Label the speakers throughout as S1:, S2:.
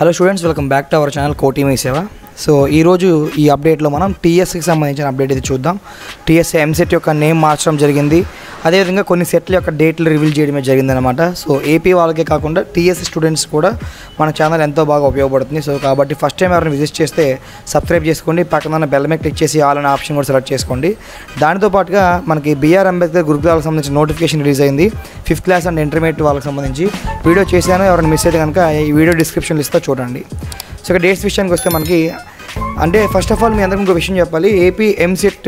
S1: Hello students, welcome back to our channel కోటి మీ సేవ. So ఈరోజు ఈ అప్డేట్లో మనం టీఎస్కి సంబంధించిన అప్డేట్ ఇది చూద్దాం. టీఎస్ ఎంసెట్ యొక్క నేమ్ మార్చడం జరిగింది. అదేవిధంగా కొన్ని సెట్ల యొక్క డేట్లు రివీల్ చేయడమే జరిగిందనమాట. సో ఏపీ వాళ్ళకే కాకుండా టీఎస్ స్టూడెంట్స్ కూడా మన ఛానల్ ఎంతో బాగా ఉపయోగపడుతుంది. సో కాబట్టి ఫస్ట్ టైం ఎవరైనా విజిట్ చేస్తే సబ్స్క్రైబ్ చేసుకోండి, పక్కన ఉన్న బెల్ మీద క్లిక్ చేసి ఆల్ అనే ఆప్షన్ కూడా సెలెక్ట్ చేసుకోండి. దానితో పాటుగా మనకి బిఆర్ అంబేద్కర్ గురుకులాలకు సంబంధించిన నోటిఫికేషన్ రిలీజ్ అయింది. 5th క్లాస్ అండ్ ఇంటర్మీడియట్ వాళ్ళకి సంబంధించి వీడియో చేశాను. ఎవరైనా మిస్ అయితే కనుక ఈ వీడియో డిస్క్రిప్షన్లో ఇస్తా చూడండి. సో ఇక డేట్స్ విషయానికి వస్తే మనకి ఫస్ట్ ఆఫ్ ఆల్ మీ అందరికీ ఇంకో విషయం చెప్పాలి. ఏపీ ఎంసెట్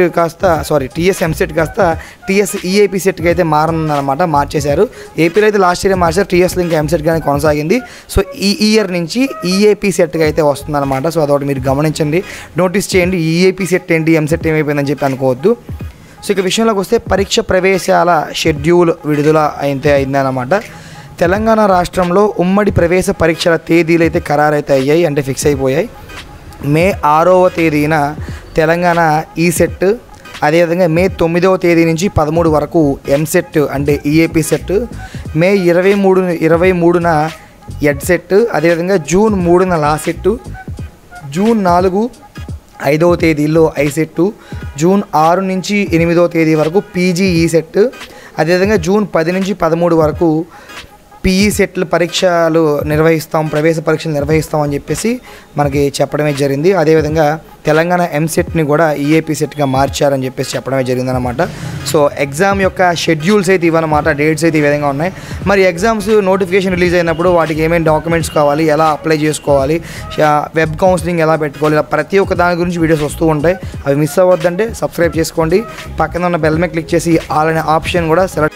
S1: టీఎస్ ఎంసెట్ కాస్త టీఎస్ ఈఏపీ సెట్కి అయితే మారనుందనమాట. మార్చేశారు. ఏపీలో అయితే లాస్ట్ ఇయర్ మార్చారు, టీఎస్లో ఇంకా ఎంసెట్ కానీ కొనసాగింది. సో ఈ ఇయర్ నుంచి ఈఏపీ సెట్గా అయితే వస్తుందన్నమాట. సో అదొకటి మీరు గమనించండి, నోటీస్ చేయండి. ఈఏపీ సెట్ ఏంటి, ఎంసెట్ ఏమైపోయిందని చెప్పి అనుకోవద్దు. సో ఇక విషయంలోకి వస్తే పరీక్ష ప్రవేశాల షెడ్యూల్ విడుదల అయితే అయిందన్నమాట. తెలంగాణ రాష్ట్రంలో ఉమ్మడి ప్రవేశ పరీక్షల తేదీలు అయితే ఖరారైతే అయ్యాయి, ఫిక్స్ అయిపోయాయి. మే 6వ తేదీన తెలంగాణ ఈసెట్, అదేవిధంగా మే 9వ తేదీ నుంచి 13 వరకు ఎంసెట్ ఈఏపీ సెట్, మే 23న ఎడ్సెట్, అదేవిధంగా జూన్ 3న లాసెట్, జూన్ 4, 5వ తేదీల్లో ఐసెట్, జూన్ 6 నుంచి 8వ తేదీ వరకు పీజీఈ సెట్, అదేవిధంగా జూన్ 10 నుంచి 13 వరకు పీఈ సెట్లు పరీక్షలు నిర్వహిస్తాం, ప్రవేశ పరీక్షలు నిర్వహిస్తాం అని చెప్పేసి మనకి చెప్పడమే జరిగింది. అదేవిధంగా తెలంగాణ ఎంసెట్ని కూడా ఈఏపీ సెట్గా మార్చారని చెప్పేసి చెప్పడమే జరిగిందనమాట. సో ఎగ్జామ్ యొక్క షెడ్యూల్స్ అయితే ఇవన్నమాట, డేట్స్ అయితే ఈ విధంగా ఉన్నాయి. మరి ఎగ్జామ్స్ నోటిఫికేషన్ రిలీజ్ అయినప్పుడు వాటికి ఏమేమి డాక్యుమెంట్స్ కావాలి, ఎలా అప్లై చేసుకోవాలి, వెబ్ కౌన్సిలింగ్ ఎలా పెట్టుకోవాలి, ఇలా ప్రతి ఒక్క దాని గురించి వీడియోస్ వస్తూ ఉంటాయి. అవి మిస్ అవ్వద్దంటే సబ్స్క్రైబ్ చేసుకోండి, పక్కన ఉన్న బెల్ మీద క్లిక్ చేసి ఆల్ అనే ఆప్షన్ కూడా సెలెక్ట్